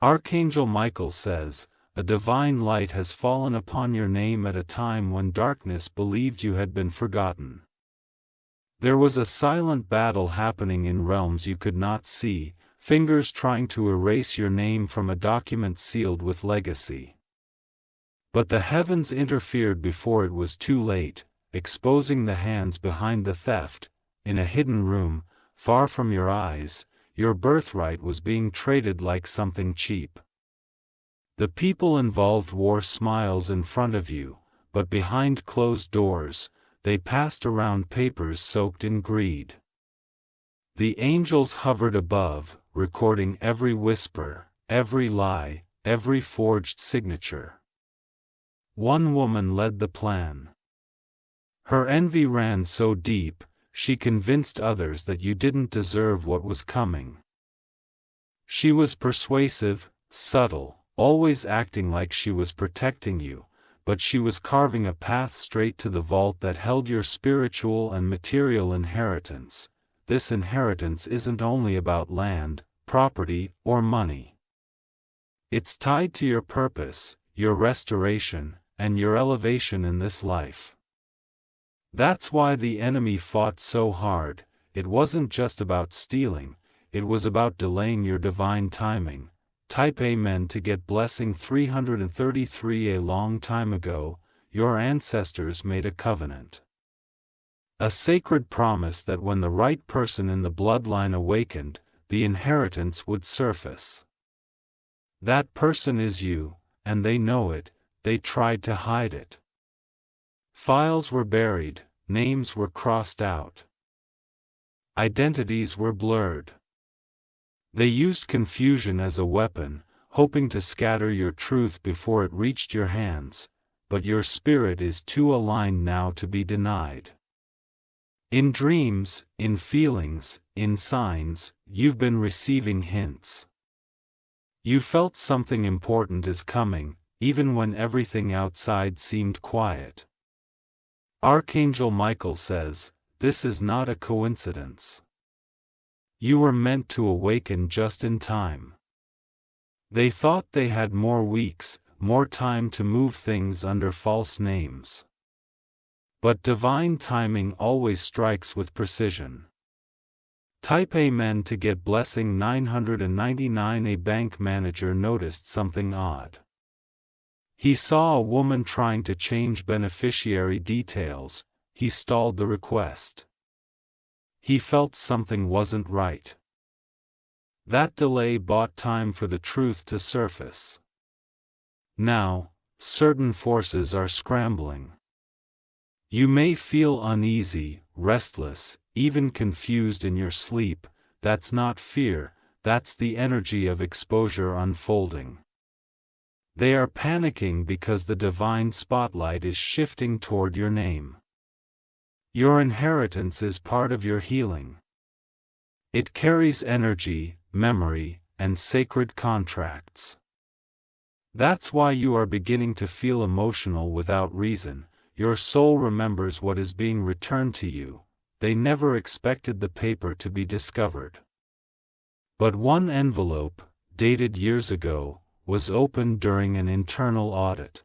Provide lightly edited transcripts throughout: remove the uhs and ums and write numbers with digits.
Archangel Michael says, "A divine light has fallen upon your name at a time when darkness believed you had been forgotten." There was a silent battle happening in realms you could not see, fingers trying to erase your name from a document sealed with legacy. But the heavens interfered before it was too late, exposing the hands behind the theft. In a hidden room, far from your eyes, your birthright was being traded like something cheap. The people involved wore smiles in front of you, but behind closed doors, they passed around papers soaked in greed. The angels hovered above, recording every whisper, every lie, every forged signature. One woman led the plan. Her envy ran so deep, she convinced others that you didn't deserve what was coming. She was persuasive, subtle, always acting like she was protecting you, but she was carving a path straight to the vault that held your spiritual and material inheritance. This inheritance isn't only about land, property, or money. It's tied to your purpose, your restoration, and your elevation in this life. That's why the enemy fought so hard. It wasn't just about stealing, it was about delaying your divine timing. Type Amen to get blessing 333. A long time ago, your ancestors made a covenant. A sacred promise that when the right person in the bloodline awakened, the inheritance would surface. That person is you, and they know it. They tried to hide it. Files were buried, names were crossed out. Identities were blurred. They used confusion as a weapon, hoping to scatter your truth before it reached your hands, but your spirit is too aligned now to be denied. In dreams, in feelings, in signs, you've been receiving hints. You felt something important is coming, even when everything outside seemed quiet. Archangel Michael says, "This is not a coincidence. You were meant to awaken just in time." They thought they had more weeks, more time to move things under false names. But divine timing always strikes with precision. Type Amen to get blessing 999. A bank manager noticed something odd. He saw a woman trying to change beneficiary details. He stalled the request. He felt something wasn't right. That delay bought time for the truth to surface. Now, certain forces are scrambling. You may feel uneasy, restless, even confused in your sleep. That's not fear, that's the energy of exposure unfolding. They are panicking because the divine spotlight is shifting toward your name. Your inheritance is part of your healing. It carries energy, memory, and sacred contracts. That's why you are beginning to feel emotional without reason. Your soul remembers what is being returned to you. They never expected the paper to be discovered. But one envelope, dated years ago, was opened during an internal audit.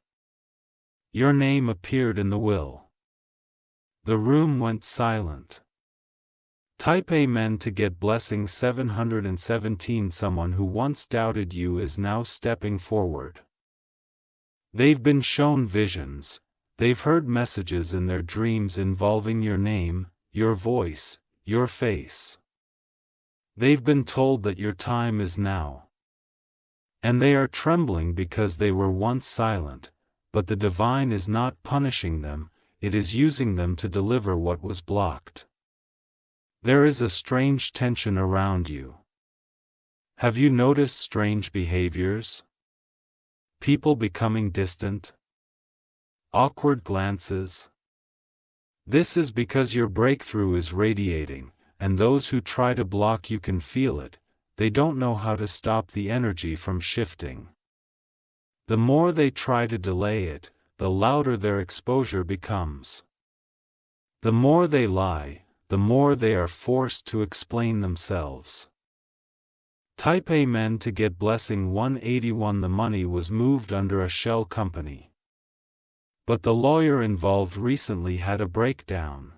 Your name appeared in the will. The room went silent. Type Amen to get blessing 717. Someone who once doubted you is now stepping forward. They've been shown visions. They've heard messages in their dreams involving your name, your voice, your face. They've been told that your time is now. And they are trembling because they were once silent, but the divine is not punishing them, it is using them to deliver what was blocked. There is a strange tension around you. Have you noticed strange behaviors? People becoming distant? Awkward glances? This is because your breakthrough is radiating, and those who try to block you can feel it. They don't know how to stop the energy from shifting. The more they try to delay it, the louder their exposure becomes. The more they lie, the more they are forced to explain themselves. Type Amen to get blessing 181. The money was moved under a shell company. But the lawyer involved recently had a breakdown.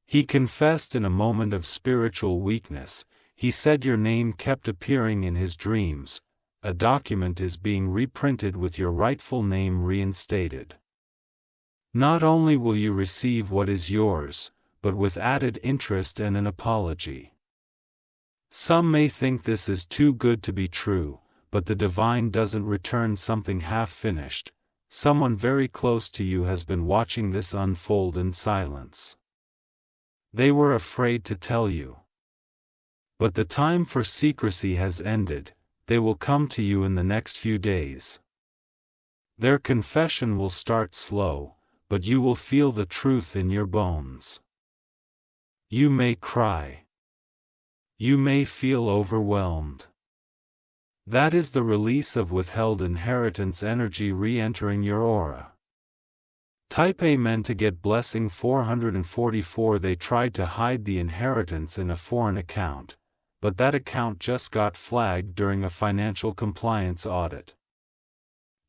He confessed in a moment of spiritual weakness. He said your name kept appearing in his dreams. A document is being reprinted with your rightful name reinstated. Not only will you receive what is yours, but with added interest and an apology. Some may think this is too good to be true, but the divine doesn't return something half-finished. Someone very close to you has been watching this unfold in silence. They were afraid to tell you. But the time for secrecy has ended. They will come to you in the next few days. Their confession will start slow, but you will feel the truth in your bones. You may cry. You may feel overwhelmed. That is the release of withheld inheritance energy re-entering your aura. Type Amen to get blessing 444. They tried to hide the inheritance in a foreign account, but that account just got flagged during a financial compliance audit.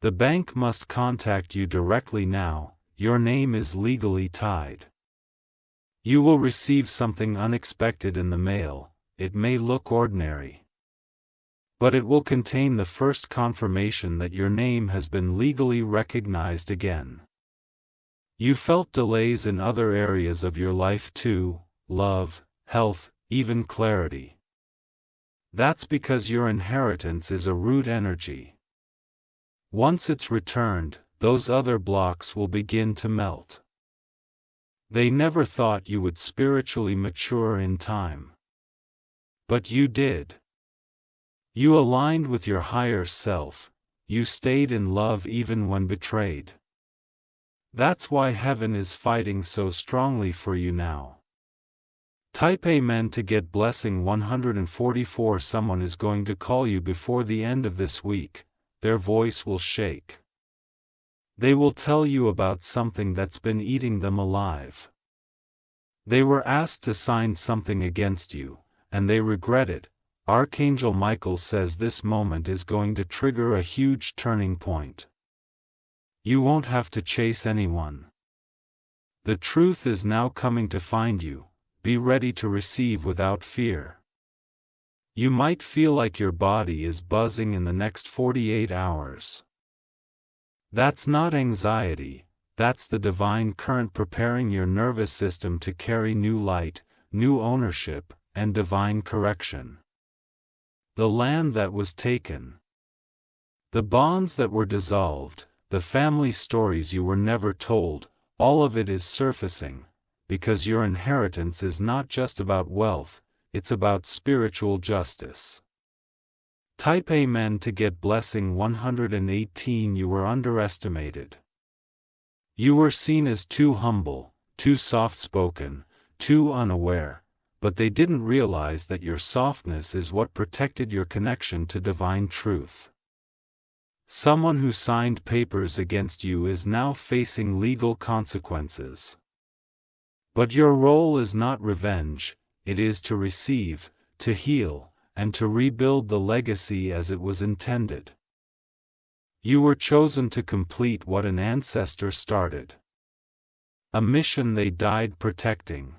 The bank must contact you directly now. Your name is legally tied. You will receive something unexpected in the mail. It may look ordinary, but it will contain the first confirmation that your name has been legally recognized again. You felt delays in other areas of your life too: love, health, even clarity. That's because your inheritance is a root energy. Once it's returned, those other blocks will begin to melt. They never thought you would spiritually mature in time. But you did. You aligned with your higher self. You stayed in love even when betrayed. That's why heaven is fighting so strongly for you now. Type Amen to get blessing 144. Someone is going to call you before the end of this week. Their voice will shake. They will tell you about something that's been eating them alive. They were asked to sign something against you, and they regret it. Archangel Michael says this moment is going to trigger a huge turning point. You won't have to chase anyone. The truth is now coming to find you. Be ready to receive without fear. You might feel like your body is buzzing in the next 48 hours. That's not anxiety, that's the divine current preparing your nervous system to carry new light, new ownership, and divine correction. The land that was taken. The bonds that were dissolved, the family stories you were never told, all of it is surfacing, because your inheritance is not just about wealth, it's about spiritual justice. Type Amen to get blessing 118. You were underestimated. You were seen as too humble, too soft-spoken, too unaware, but they didn't realize that your softness is what protected your connection to divine truth. Someone who signed papers against you is now facing legal consequences. But your role is not revenge, it is to receive, to heal, and to rebuild the legacy as it was intended. You were chosen to complete what an ancestor started. A mission they died protecting.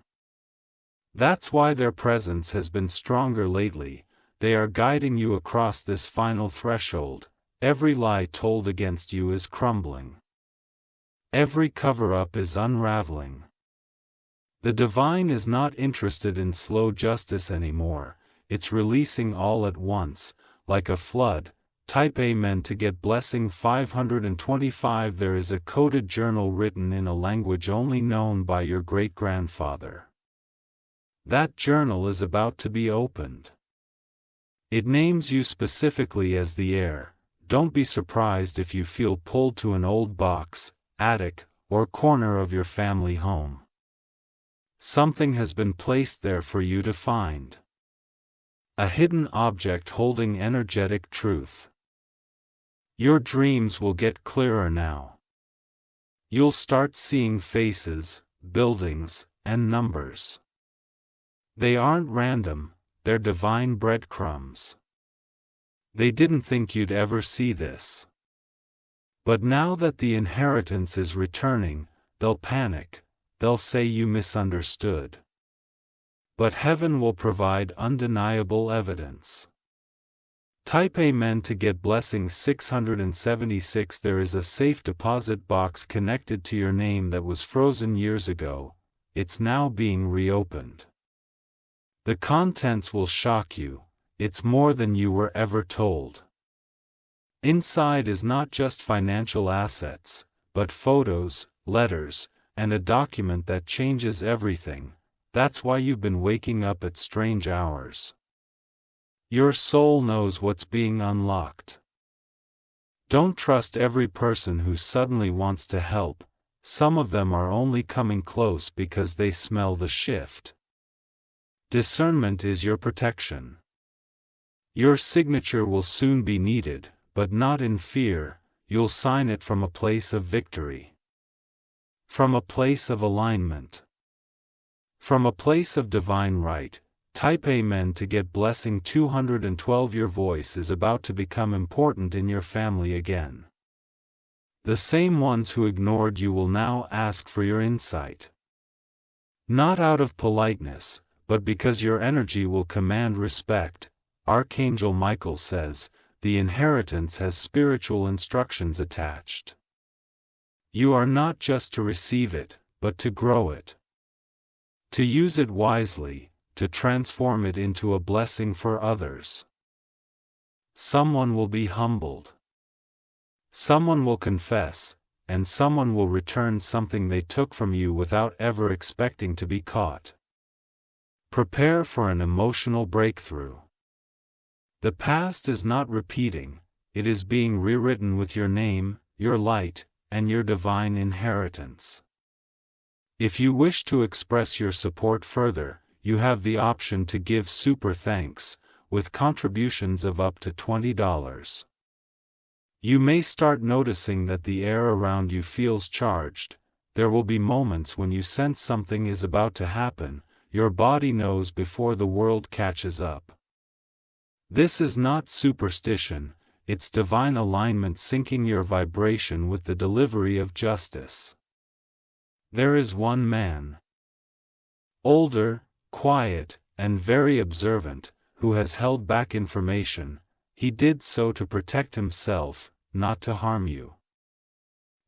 That's why their presence has been stronger lately. They are guiding you across this final threshold. Every lie told against you is crumbling. Every cover-up is unraveling. The divine is not interested in slow justice anymore, it's releasing all at once, like a flood. Type Amen to get blessing 525. There is a coded journal written in a language only known by your great-grandfather. That journal is about to be opened. It names you specifically as the heir. Don't be surprised if you feel pulled to an old box, attic, or corner of your family home. Something has been placed there for you to find. A hidden object holding energetic truth. Your dreams will get clearer now. You'll start seeing faces, buildings, and numbers. They aren't random, they're divine breadcrumbs. They didn't think you'd ever see this. But now that the inheritance is returning, they'll panic, they'll say you misunderstood. But heaven will provide undeniable evidence. Type Amen to get blessing 676. There is a safe deposit box connected to your name that was frozen years ago. It's now being reopened. The contents will shock you. It's more than you were ever told. Inside is not just financial assets, but photos, letters, and a document that changes everything. That's why you've been waking up at strange hours. Your soul knows what's being unlocked. Don't trust every person who suddenly wants to help. Some of them are only coming close because they smell the shift. Discernment is your protection. Your signature will soon be needed, but not in fear. You'll sign it from a place of victory. From a place of alignment. From a place of divine right. Type Amen to get blessing 212. Your voice is about to become important in your family again. The same ones who ignored you will now ask for your insight. Not out of politeness, but because your energy will command respect. Archangel Michael says, the inheritance has spiritual instructions attached. You are not just to receive it, but to grow it. To use it wisely, to transform it into a blessing for others. Someone will be humbled. Someone will confess, and someone will return something they took from you without ever expecting to be caught. Prepare for an emotional breakthrough. The past is not repeating, it is being rewritten with your name, your light, and your divine inheritance. If you wish to express your support further, you have the option to give super thanks, with contributions of up to $20. You may start noticing that the air around you feels charged. There will be moments when you sense something is about to happen. Your body knows before the world catches up. This is not superstition, it's divine alignment syncing your vibration with the delivery of justice. There is one man, older, quiet, and very observant, who has held back information. He did so to protect himself, not to harm you.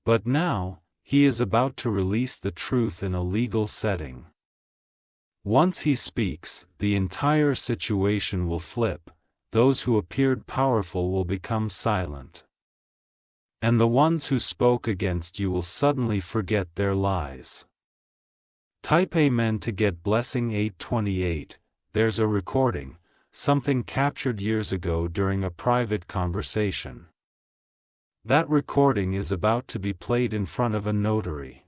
But now, he is about to release the truth in a legal setting. Once he speaks, the entire situation will flip. Those who appeared powerful will become silent. And the ones who spoke against you will suddenly forget their lies. Type Amen to get blessing 828. There's a recording, something captured years ago during a private conversation. That recording is about to be played in front of a notary.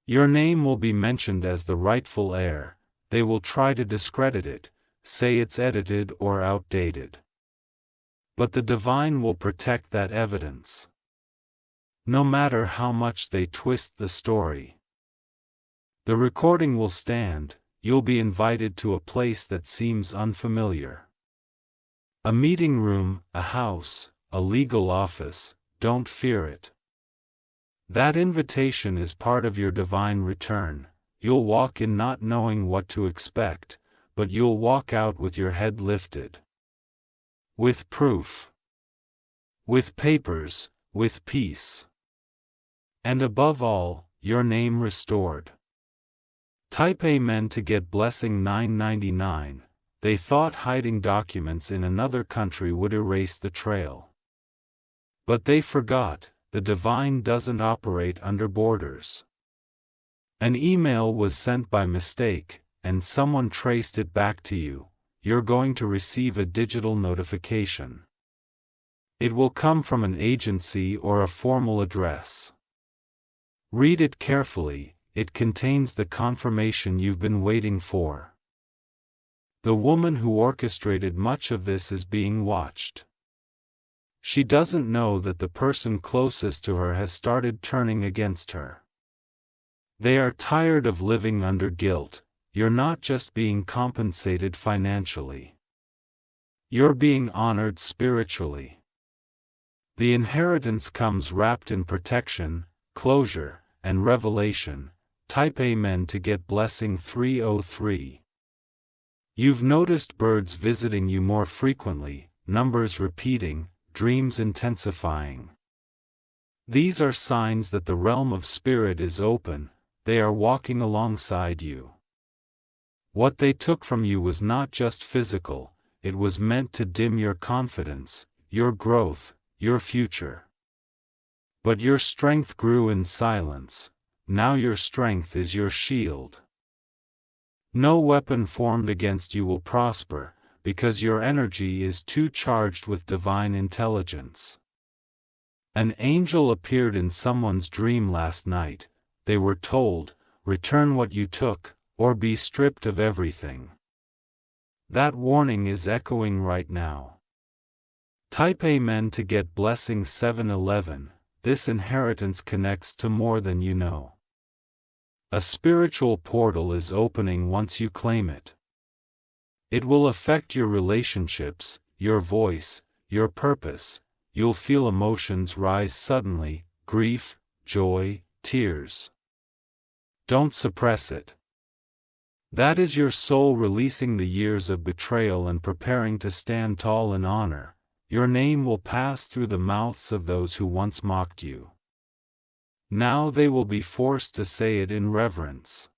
Your name will be mentioned as the rightful heir. They will try to discredit it, say it's edited or outdated. But the divine will protect that evidence. No matter how much they twist the story. The recording will stand. You'll be invited to a place that seems unfamiliar. A meeting room, a house, a legal office. Don't fear it. That invitation is part of your divine return. You'll walk in not knowing what to expect, but you'll walk out with your head lifted. With proof. With papers, with peace. And above all, your name restored. Type Amen to get blessing 999. They thought hiding documents in another country would erase the trail. But they forgot, the divine doesn't operate under borders. An email was sent by mistake, and someone traced it back to you. You're going to receive a digital notification. It will come from an agency or a formal address. Read it carefully, it contains the confirmation you've been waiting for. The woman who orchestrated much of this is being watched. She doesn't know that the person closest to her has started turning against her. They are tired of living under guilt. You're not just being compensated financially. You're being honored spiritually. The inheritance comes wrapped in protection, closure, and revelation. Type Amen to get blessing 303. You've noticed birds visiting you more frequently, numbers repeating, dreams intensifying. These are signs that the realm of spirit is open, they are walking alongside you. What they took from you was not just physical, it was meant to dim your confidence, your growth, your future. But your strength grew in silence, now your strength is your shield. No weapon formed against you will prosper, because your energy is too charged with divine intelligence. An angel appeared in someone's dream last night. They were told, return what you took, or be stripped of everything. That warning is echoing right now. Type Amen to get blessing 711. This inheritance connects to more than you know. A spiritual portal is opening once you claim it. It will affect your relationships, your voice, your purpose. You'll feel emotions rise suddenly, grief, joy, tears. Don't suppress it. That is your soul releasing the years of betrayal and preparing to stand tall in honor. Your name will pass through the mouths of those who once mocked you. Now they will be forced to say it in reverence,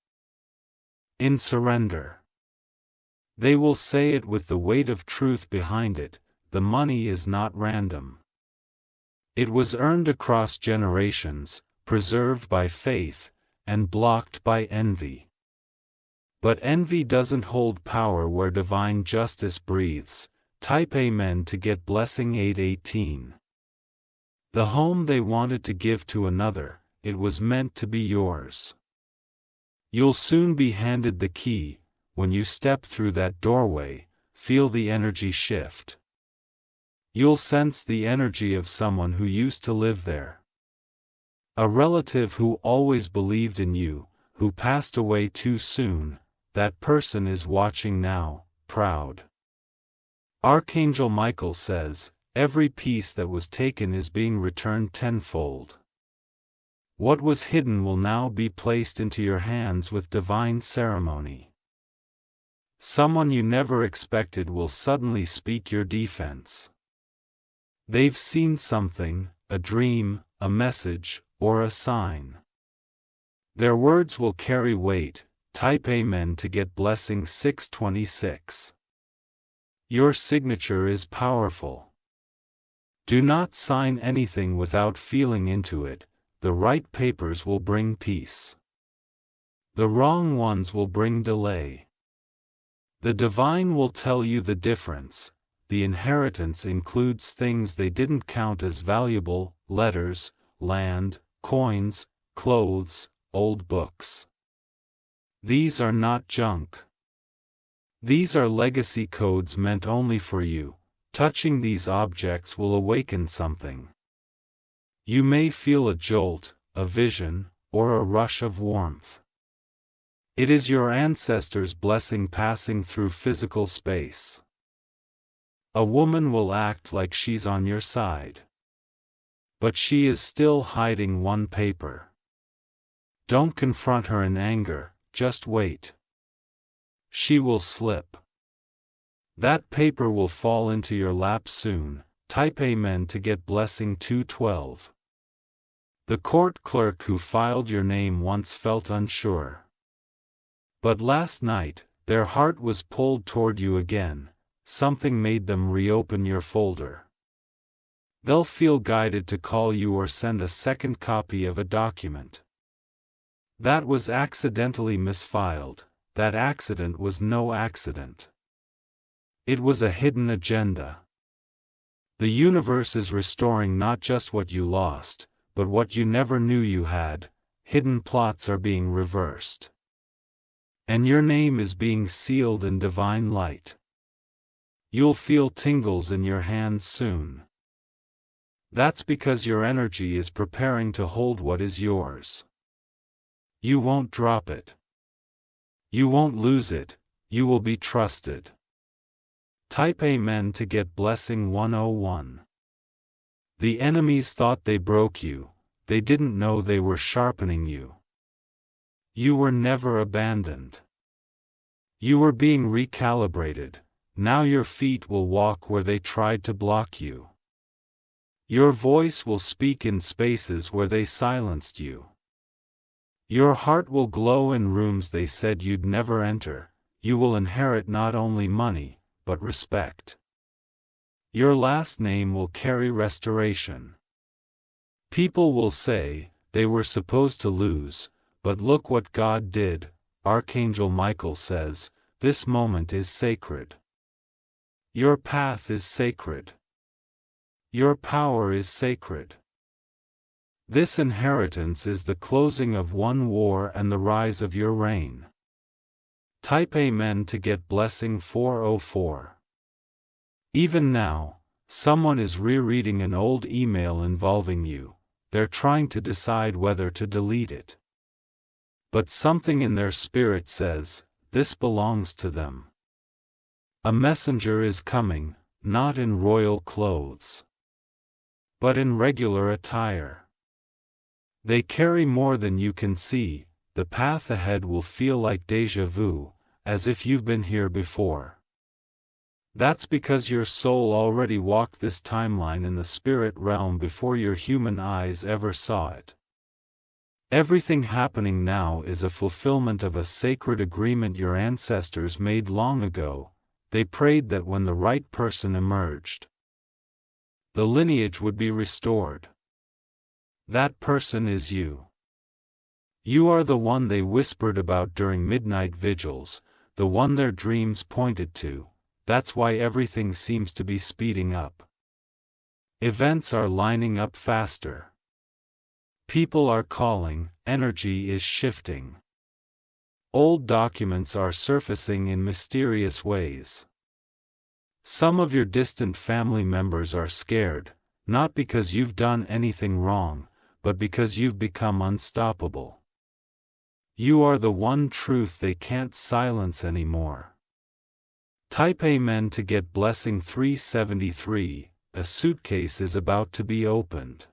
in surrender. They will say it with the weight of truth behind it. The money is not random. It was earned across generations, preserved by faith, and blocked by envy. But envy doesn't hold power where divine justice breathes. Type Amen to get blessing 818. The home they wanted to give to another, it was meant to be yours. You'll soon be handed the key. When you step through that doorway, feel the energy shift. You'll sense the energy of someone who used to live there. A relative who always believed in you, who passed away too soon. That person is watching now, proud. Archangel Michael says, every piece that was taken is being returned tenfold. What was hidden will now be placed into your hands with divine ceremony. Someone you never expected will suddenly speak your defense. They've seen something, a dream, a message, or a sign. Their words will carry weight. Type Amen to get blessing 626. Your signature is powerful. Do not sign anything without feeling into it. The right papers will bring peace. The wrong ones will bring delay. The divine will tell you the difference. The inheritance includes things they didn't count as valuable: letters, land, coins, clothes, old books. These are not junk. These are legacy codes meant only for you. Touching these objects will awaken something. You may feel a jolt, a vision, or a rush of warmth. It is your ancestors' blessing passing through physical space. A woman will act like she's on your side. But she is still hiding one paper. Don't confront her in anger, just wait. She will slip. That paper will fall into your lap soon. Type Amen to get blessing 212. The court clerk who filed your name once felt unsure. But last night, their heart was pulled toward you again. Something made them reopen your folder. They'll feel guided to call you or send a second copy of a document. That was accidentally misfiled. That accident was no accident. It was a hidden agenda. The universe is restoring not just what you lost, but what you never knew you had. Hidden plots are being reversed. And your name is being sealed in divine light. You'll feel tingles in your hands soon. That's because your energy is preparing to hold what is yours. You won't drop it. You won't lose it, you will be trusted. Type Amen to get Blessing 101. The enemies thought they broke you, they didn't know they were sharpening you. You were never abandoned. You were being recalibrated, now your feet will walk where they tried to block you. Your voice will speak in spaces where they silenced you. Your heart will glow in rooms they said you'd never enter. You will inherit not only money, but respect. Your last name will carry restoration. People will say, they were supposed to lose, but look what God did. Archangel Michael says, this moment is sacred. Your path is sacred. Your power is sacred. This inheritance is the closing of one war and the rise of your reign. Type Amen to get Blessing 404. Even now, someone is rereading an old email involving you. They're trying to decide whether to delete it. But something in their spirit says, this belongs to them. A messenger is coming, not in royal clothes, but in regular attire. They carry more than you can see. The path ahead will feel like déjà vu, as if you've been here before. That's because your soul already walked this timeline in the spirit realm before your human eyes ever saw it. Everything happening now is a fulfillment of a sacred agreement your ancestors made long ago. They prayed that when the right person emerged, the lineage would be restored. That person is you. You are the one they whispered about during midnight vigils, the one their dreams pointed to. That's why everything seems to be speeding up. Events are lining up faster. People are calling, energy is shifting. Old documents are surfacing in mysterious ways. Some of your distant family members are scared, not because you've done anything wrong, but because you've become unstoppable. You are the one truth they can't silence anymore. Type Amen to get Blessing 373. A suitcase is about to be opened.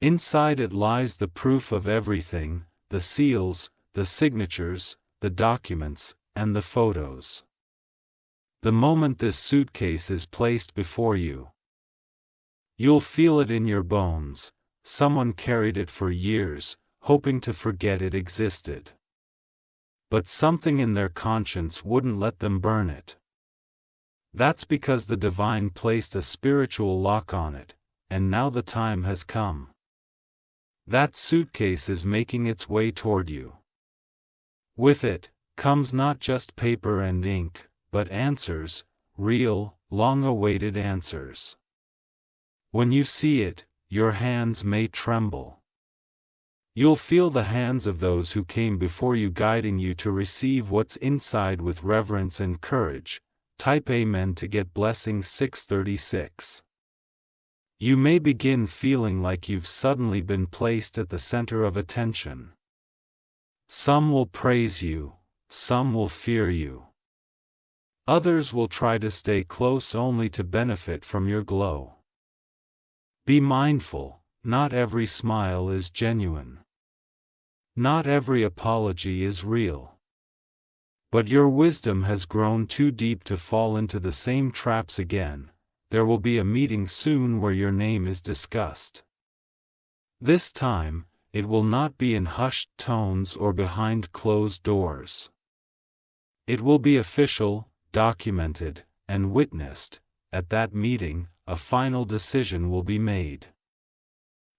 Inside it lies the proof of everything, the seals, the signatures, the documents, and the photos. The moment this suitcase is placed before you, you'll feel it in your bones. Someone carried it for years, hoping to forget it existed. But something in their conscience wouldn't let them burn it. That's because the divine placed a spiritual lock on it, and now the time has come. That suitcase is making its way toward you. With it comes not just paper and ink, but answers, real, long-awaited answers. When you see it, your hands may tremble. You'll feel the hands of those who came before you guiding you to receive what's inside with reverence and courage. Type Amen to get Blessing 636. You may begin feeling like you've suddenly been placed at the center of attention. Some will praise you, some will fear you. Others will try to stay close only to benefit from your glow. Be mindful, not every smile is genuine. Not every apology is real. But your wisdom has grown too deep to fall into the same traps again. There will be a meeting soon where your name is discussed. This time, it will not be in hushed tones or behind closed doors. It will be official, documented, and witnessed. At that meeting, a final decision will be made.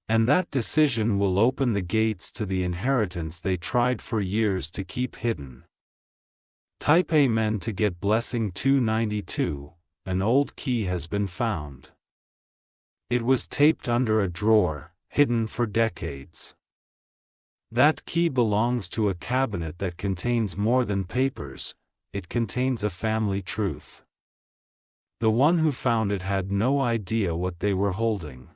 And that decision will open the gates to the inheritance they tried for years to keep hidden. Type Amen to get Blessing 292. An old key has been found. It was taped under a drawer, hidden for decades. That key belongs to a cabinet that contains more than papers. It contains a family truth. The one who found it had no idea what they were holding.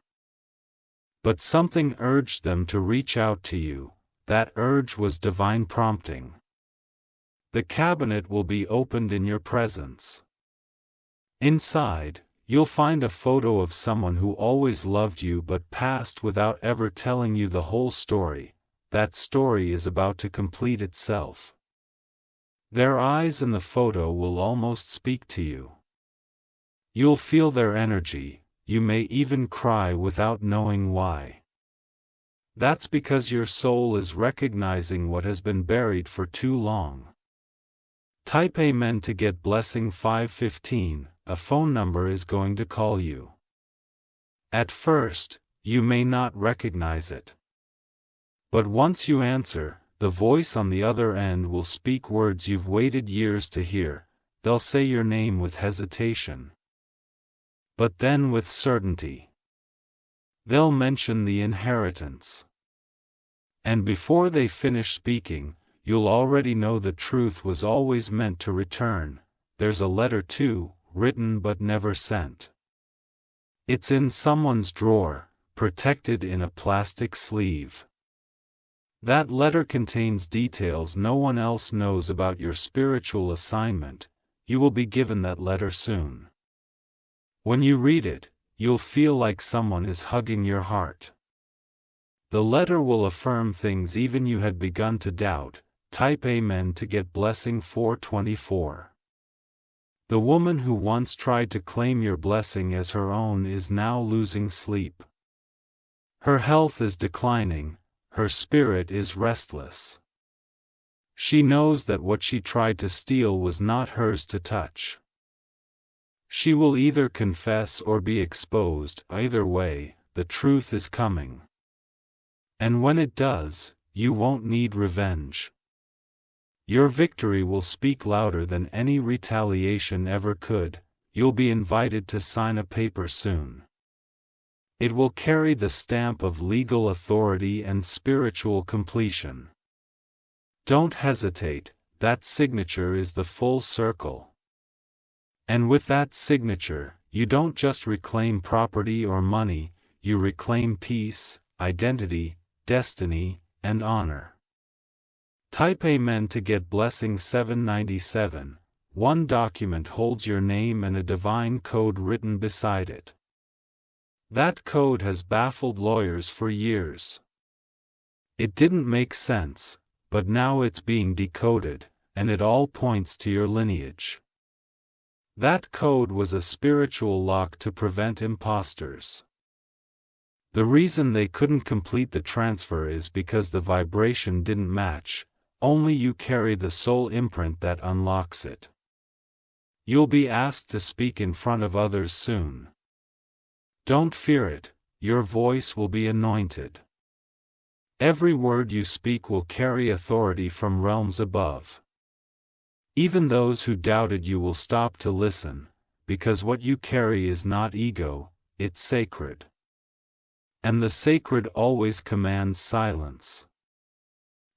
But something urged them to reach out to you. That urge was divine prompting. The cabinet will be opened in your presence. Inside, you'll find a photo of someone who always loved you but passed without ever telling you the whole story. That story is about to complete itself. Their eyes in the photo will almost speak to you. You'll feel their energy, you may even cry without knowing why. That's because your soul is recognizing what has been buried for too long. Type Amen to get blessing 515, a phone number is going to call you. At first, you may not recognize it. But once you answer, the voice on the other end will speak words you've waited years to hear. They'll say your name with hesitation, but then with certainty. They'll mention the inheritance. And before they finish speaking, you'll already know the truth was always meant to return. There's a letter too, written but never sent. It's in someone's drawer, protected in a plastic sleeve. That letter contains details no one else knows about your spiritual assignment. You will be given that letter soon. When you read it, you'll feel like someone is hugging your heart. The letter will affirm things even you had begun to doubt. Type Amen to get blessing 424. The woman who once tried to claim your blessing as her own is now losing sleep. Her health is declining, her spirit is restless. She knows that what she tried to steal was not hers to touch. She will either confess or be exposed. Either way, the truth is coming. And when it does, you won't need revenge. Your victory will speak louder than any retaliation ever could. You'll be invited to sign a paper soon. It will carry the stamp of legal authority and spiritual completion. Don't hesitate, that signature is the full circle. And with that signature, you don't just reclaim property or money, you reclaim peace, identity, destiny, and honor. Type Amen to get blessing 797. One document holds your name and a divine code written beside it. That code has baffled lawyers for years. It didn't make sense, but now it's being decoded, and it all points to your lineage. That code was a spiritual lock to prevent imposters. The reason they couldn't complete the transfer is because the vibration didn't match. Only you carry the soul imprint that unlocks it. You'll be asked to speak in front of others soon. Don't fear it, your voice will be anointed. Every word you speak will carry authority from realms above. Even those who doubted you will stop to listen, because what you carry is not ego, it's sacred. And the sacred always commands silence.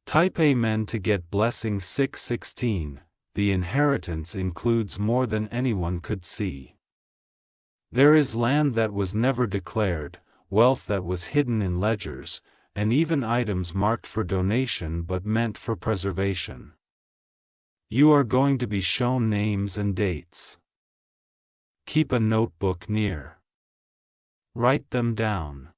Type Amen to get blessing 616. The inheritance includes more than anyone could see. There is land that was never declared, wealth that was hidden in ledgers, and even items marked for donation but meant for preservation. You are going to be shown names and dates. Keep a notebook near. Write them down.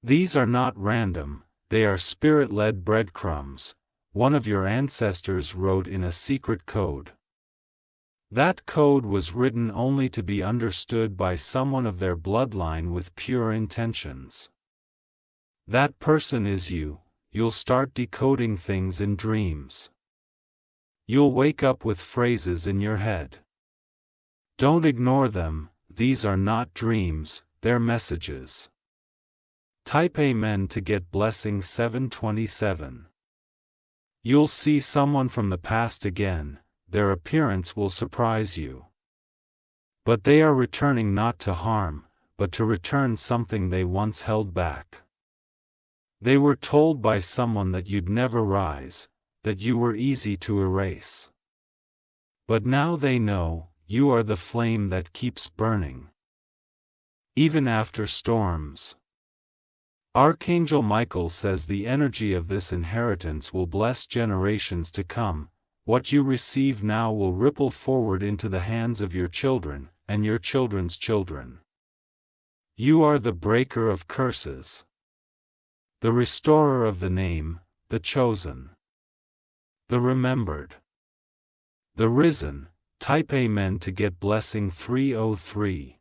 These are not random, they are spirit-led breadcrumbs. One of your ancestors wrote in a secret code. That code was written only to be understood by someone of their bloodline with pure intentions. That person is you. You'll start decoding things in dreams. You'll wake up with phrases in your head. Don't ignore them, these are not dreams, they're messages. Type Amen to get blessing 727. You'll see someone from the past again. Their appearance will surprise you. But they are returning not to harm, but to return something they once held back. They were told by someone that you'd never rise, that you were easy to erase. But now they know, you are the flame that keeps burning. Even after storms. Archangel Michael says the energy of this inheritance will bless generations to come. What you receive now will ripple forward into the hands of your children, and your children's children. You are the breaker of curses, the restorer of the name, the chosen, the remembered, the risen. Type Amen to get blessing 303.